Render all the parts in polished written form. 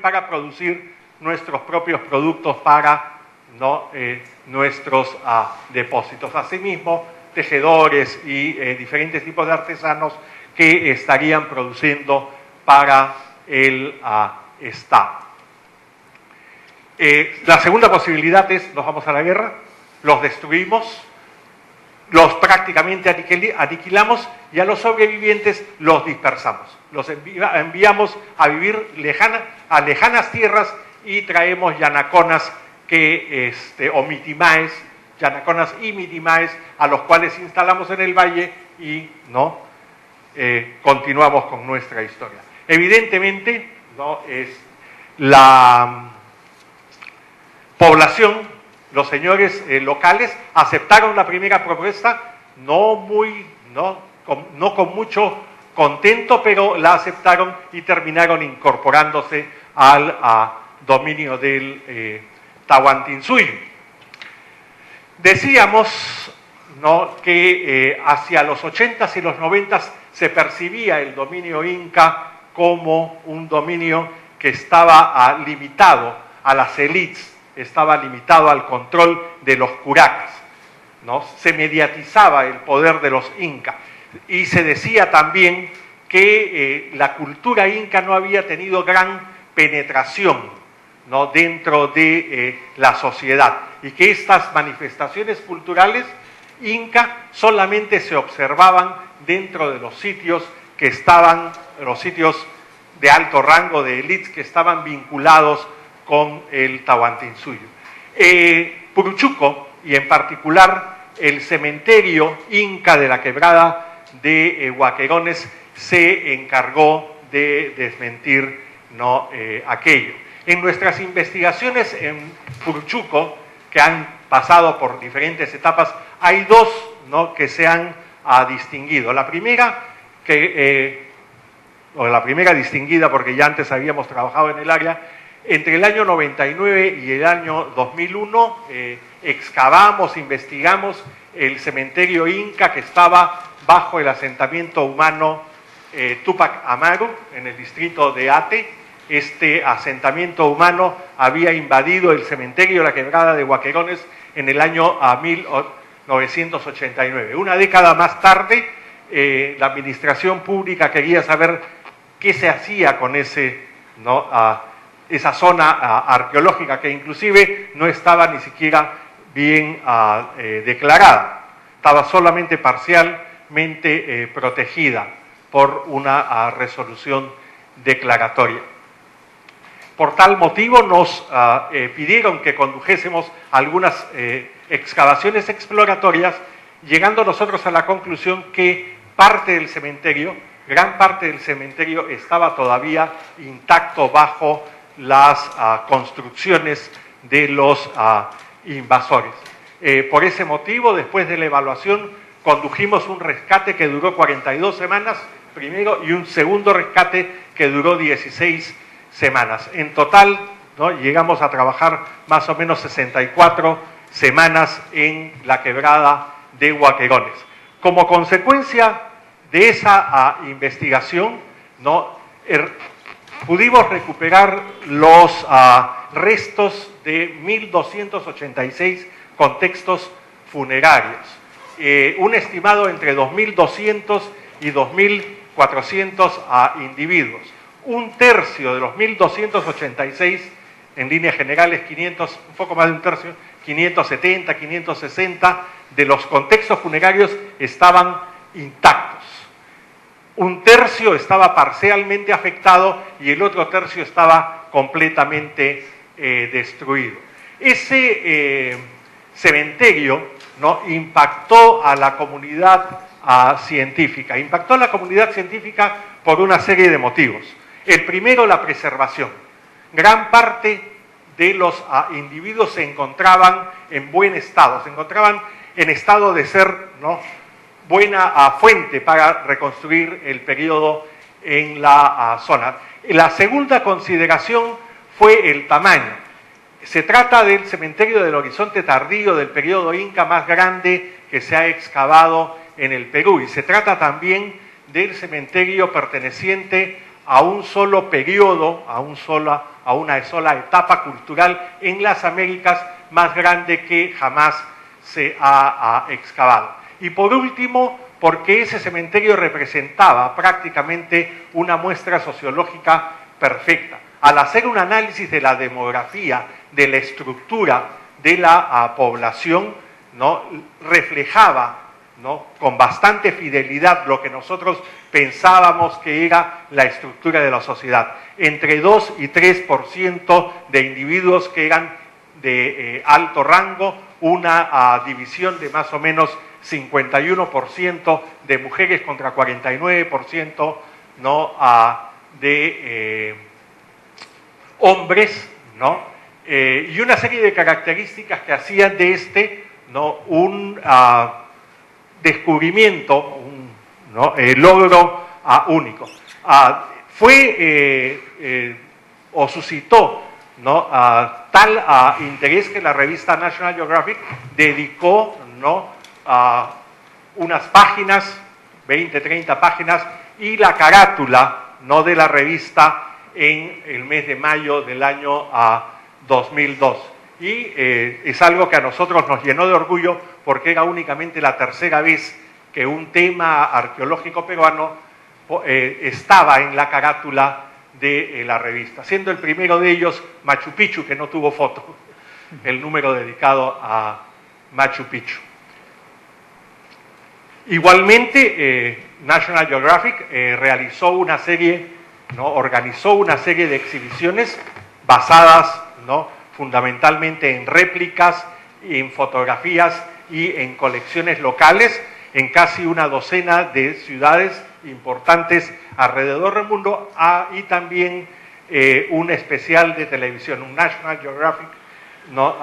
para producir nuestros propios productos para nuestros depósitos. Asimismo, tejedores y diferentes tipos de artesanos que estarían produciendo para el Estado. La segunda posibilidad es: nos vamos a la guerra, los destruimos, los prácticamente aniquilamos y a los sobrevivientes los dispersamos. Los enviamos a vivir a lejanas tierras y traemos yanaconas o mitimaes, yanaconas y mitimaes, a los cuales instalamos en el valle y continuamos con nuestra historia. Evidentemente, la población, los señores locales, aceptaron la primera propuesta, no con mucho contento, pero la aceptaron y terminaron incorporándose al dominio del Tahuantinsuyo. Decíamos que hacia los 80s y los 90s se percibía el dominio inca como un dominio que estaba limitado a las élites, estaba limitado al control de los curacas, se mediatizaba el poder de los incas y se decía también que la cultura inca no había tenido gran penetración dentro de la sociedad y que estas manifestaciones culturales inca solamente se observaban dentro de los sitios que estaban, los sitios de alto rango de élites que estaban vinculados con el Tahuantinsuyo. Puruchuco, y en particular el cementerio inca de la quebrada de Huaquerones, se encargó de desmentir aquello. En nuestras investigaciones en Puruchuco, que han pasado por diferentes etapas, hay dos que se han distinguido. La primera, la primera distinguida porque ya antes habíamos trabajado en el área, entre el año 99 y el año 2001 excavamos, investigamos el cementerio inca que estaba bajo el asentamiento humano Tupac Amaru, en el distrito de Ate. Este asentamiento humano había invadido el cementerio de la quebrada de Huaquerones en el año 1989. Una década más tarde, la administración pública quería saber qué se hacía con esa zona arqueológica que inclusive no estaba ni siquiera bien declarada, estaba solamente parcialmente protegida por una resolución declaratoria. Por tal motivo nos pidieron que condujésemos algunas excavaciones exploratorias, llegando nosotros a la conclusión que gran parte del cementerio estaba todavía intacto bajo las construcciones de los invasores. Por ese motivo, después de la evaluación, condujimos un rescate que duró 42 semanas, primero, y un segundo rescate que duró 16 semanas. En total, llegamos a trabajar más o menos 64 semanas en la quebrada de Huaquerones. Como consecuencia de esa investigación, pudimos recuperar los restos de 1.286 contextos funerarios, un estimado entre 2.200 y 2.400 individuos. Un tercio de los 1.286, en líneas generales 500, un poco más de un tercio, 570, 560 de los contextos funerarios estaban intactos. Un tercio estaba parcialmente afectado y el otro tercio estaba completamente destruido. Ese cementerio impactó a la comunidad científica. Impactó a la comunidad científica por una serie de motivos. El primero, la preservación. Gran parte de los individuos se encontraban en buen estado, se encontraban en estado de ser buena fuente para reconstruir el periodo en la zona. La segunda consideración fue el tamaño. Se trata del cementerio del Horizonte Tardío del periodo inca más grande que se ha excavado en el Perú, y se trata también del cementerio perteneciente a un solo periodo, a una sola etapa cultural en las Américas más grande que jamás se ha excavado. Y por último, porque ese cementerio representaba prácticamente una muestra sociológica perfecta. Al hacer un análisis de la demografía, de la estructura de la población, ¿no?, reflejaba, ¿no?, con bastante fidelidad lo que nosotros pensábamos que era la estructura de la sociedad. Entre 2 y 3% de individuos que eran de alto rango, una división de más o menos 51% de mujeres contra 49%, ¿no?, de hombres, ¿no?, y una serie de características que hacían de este, ¿no?, un descubrimiento, ¿no?, logro único. O suscitó, ¿no?, tal interés que la revista National Geographic dedicó, ¿no?, unas páginas, 20, 30 páginas, y la carátula, ¿no?, de la revista en el mes de mayo del año 2002. Y es algo que a nosotros nos llenó de orgullo porque era únicamente la tercera vez que un tema arqueológico peruano estaba en la carátula de la revista, siendo el primero de ellos Machu Picchu, que no tuvo foto, el número dedicado a Machu Picchu. Igualmente, National Geographic realizó una serie, ¿no?, organizó una serie de exhibiciones basadas, ¿no?, fundamentalmente en réplicas, en fotografías y en colecciones locales en casi una docena de ciudades importantes alrededor del mundo, y también un especial de televisión, un National Geographic, ¿no?,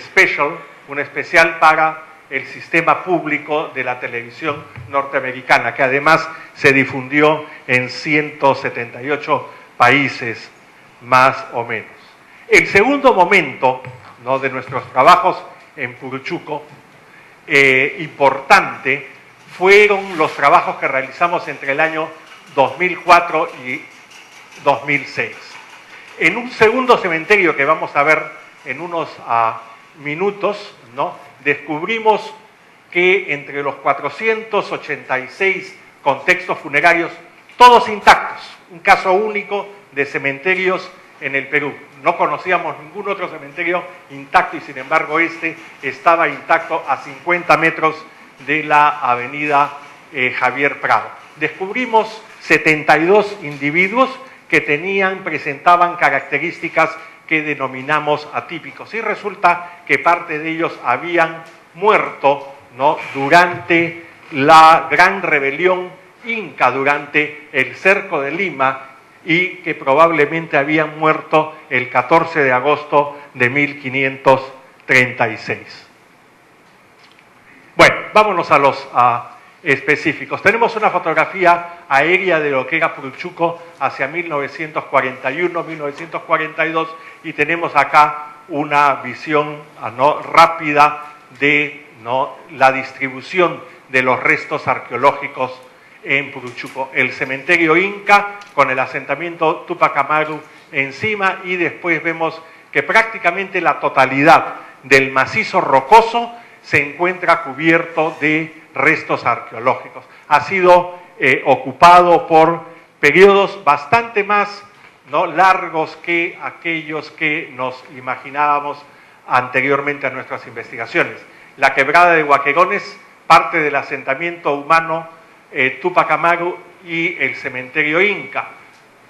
special, un especial para el sistema público de la televisión norteamericana, que además se difundió en 178 países más o menos. El segundo momento, ¿no?, de nuestros trabajos en Puruchuco, importante, fueron los trabajos que realizamos entre el año 2004 y 2006. En un segundo cementerio que vamos a ver en unos minutos, ¿no?, descubrimos que entre los 486 contextos funerarios, todos intactos, un caso único de cementerios en el Perú. No conocíamos ningún otro cementerio intacto y sin embargo este estaba intacto a 50 metros de la avenida Javier Prado. Descubrimos 72 individuos que presentaban características que denominamos atípicos, y resulta que parte de ellos habían muerto, ¿no?, durante la gran rebelión inca, durante el cerco de Lima, y que probablemente habían muerto el 14 de agosto de 1536. Bueno, vámonos a los específicos. Tenemos una fotografía aérea de lo que era Puruchuco hacia 1941, 1942, y tenemos acá una visión, ¿no?, rápida de, ¿no?, la distribución de los restos arqueológicos en Puruchuco. El cementerio inca con el asentamiento Tupac Amaru encima, y después vemos que prácticamente la totalidad del macizo rocoso se encuentra cubierto de restos arqueológicos. Ha sido ocupado por periodos bastante más, ¿no?, largos que aquellos que nos imaginábamos anteriormente a nuestras investigaciones. La quebrada de Huaquerones, parte del asentamiento humano Tupac Amaru y el cementerio inca.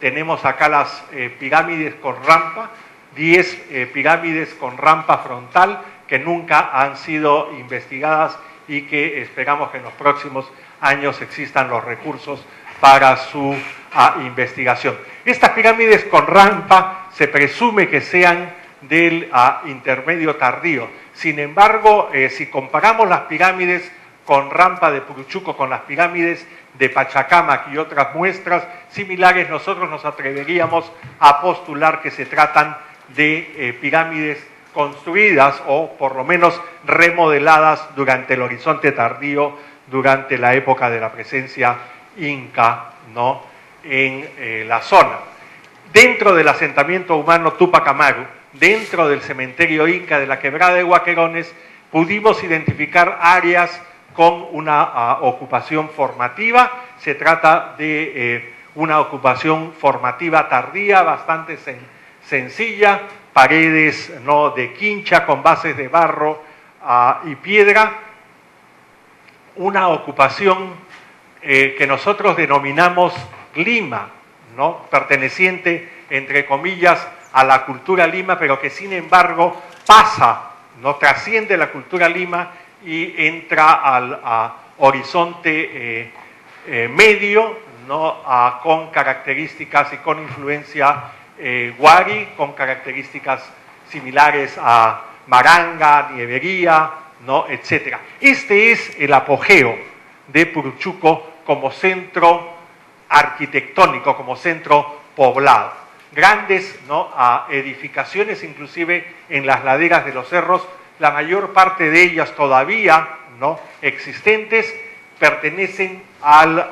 Tenemos acá las pirámides con rampa, 10 pirámides con rampa frontal que nunca han sido investigadas y que esperamos que en los próximos años existan los recursos para su investigación. Estas pirámides con rampa se presume que sean del intermedio tardío. Sin embargo, si comparamos las pirámides con rampa de Puruchuco con las pirámides de Pachacamac y otras muestras similares, nosotros nos atreveríamos a postular que se tratan de pirámides construidas o por lo menos remodeladas durante el horizonte tardío, durante la época de la presencia inca, ¿no?, en la zona. Dentro del asentamiento humano Tupac Amaru, dentro del cementerio inca de la Quebrada de Huaquerones, pudimos identificar áreas con una ocupación formativa. Se trata de una ocupación formativa tardía, bastante sencilla, paredes ¿no? de quincha con bases de barro y piedra, una ocupación que nosotros denominamos Lima, ¿no? Perteneciente, entre comillas, a la cultura Lima, pero que sin embargo pasa, no trasciende la cultura Lima y entra al horizonte medio, ¿no? Con características y con influencia Wari, con características similares a Maranga, Nievería, ¿no? Etcétera. Este es el apogeo de Puruchuco como centro arquitectónico, como centro poblado. Grandes ¿no? edificaciones, inclusive en las laderas de los cerros, la mayor parte de ellas todavía ¿no? existentes, pertenecen al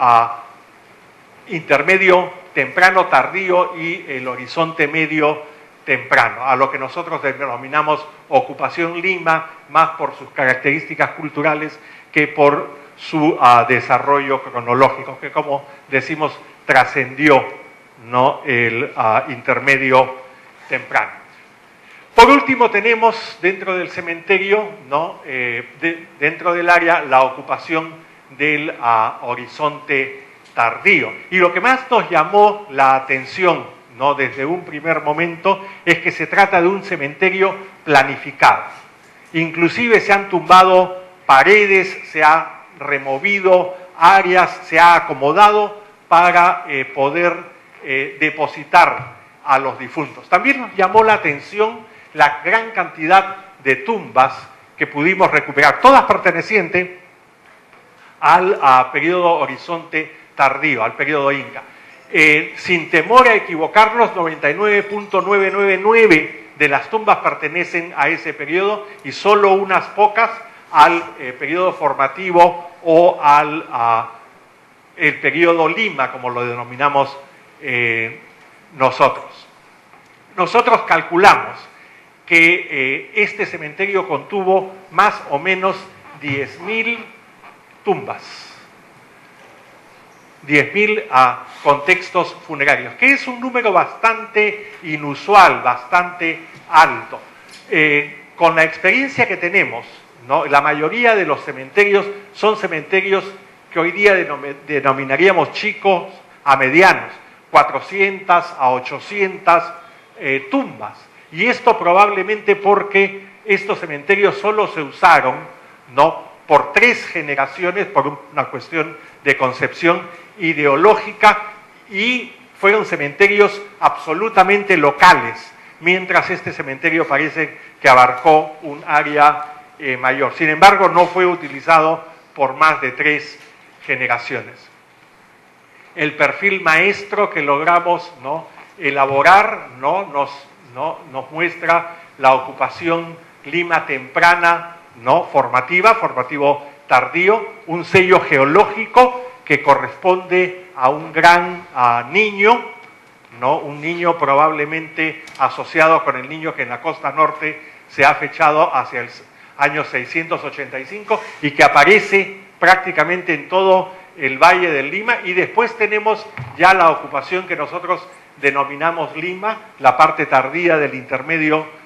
intermedio temprano tardío y el horizonte medio temprano, a lo que nosotros denominamos ocupación Lima, más por sus características culturales que por su desarrollo cronológico, que como decimos trascendió ¿no? el intermedio temprano. Por último tenemos dentro del cementerio, ¿no? Dentro del área, la ocupación del horizonte tardío. Y lo que más nos llamó la atención, ¿no? Desde un primer momento, es que se trata de un cementerio planificado. Inclusive se han tumbado paredes, se ha removido áreas, se ha acomodado para poder depositar a los difuntos. También nos llamó la atención la gran cantidad de tumbas que pudimos recuperar, todas pertenecientes al periodo horizonte tardío, al periodo inca. Sin temor a equivocarnos, 99.999 de las tumbas pertenecen a ese periodo y solo unas pocas al periodo formativo o al el periodo Lima, como lo denominamos nosotros. Nosotros calculamos que este cementerio contuvo más o menos 10.000 tumbas, 10.000 contextos funerarios, que es un número bastante inusual, bastante alto. Con la experiencia que tenemos, ¿no? La mayoría de los cementerios son cementerios que hoy día denominaríamos chicos a medianos, 400 a 800 tumbas. Y esto probablemente porque estos cementerios solo se usaron, ¿no? por 3 generaciones, por una cuestión de concepción ideológica, y fueron cementerios absolutamente locales, mientras este cementerio parece que abarcó un área mayor. Sin embargo, no fue utilizado por más de 3 generaciones. El perfil maestro que logramos ¿no? elaborar ¿no? nos muestra la ocupación Lima temprana, ¿no? formativo tardío, un sello geológico que corresponde a un gran niño, ¿no? un niño probablemente asociado con el niño que en la costa norte se ha fechado hacia el año 685 y que aparece prácticamente en todo el Valle del Lima. Y después tenemos ya la ocupación que nosotros denominamos Lima, la parte tardía del intermedio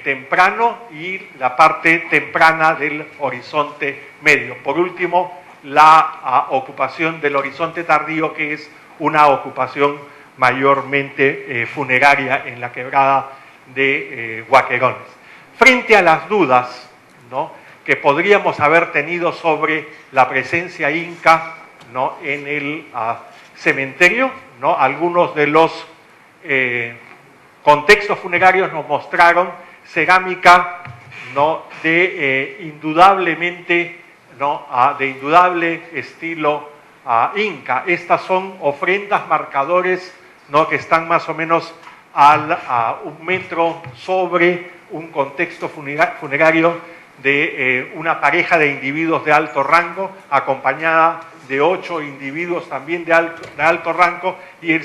temprano y la parte temprana del horizonte medio. Por último, la ocupación del horizonte tardío, que es una ocupación mayormente funeraria en la Quebrada de Huaquerones. Frente a las dudas, ¿no? que podríamos haber tenido sobre la presencia inca, ¿no? en el cementerio, ¿no? algunos de los contextos funerarios nos mostraron cerámica ¿no? de indudablemente ¿no? de indudable estilo inca. Estas son ofrendas, marcadores ¿no? que están más o menos a 1 metro sobre un contexto funerario de una pareja de individuos de alto rango, acompañada de 8 individuos también de alto rango, y él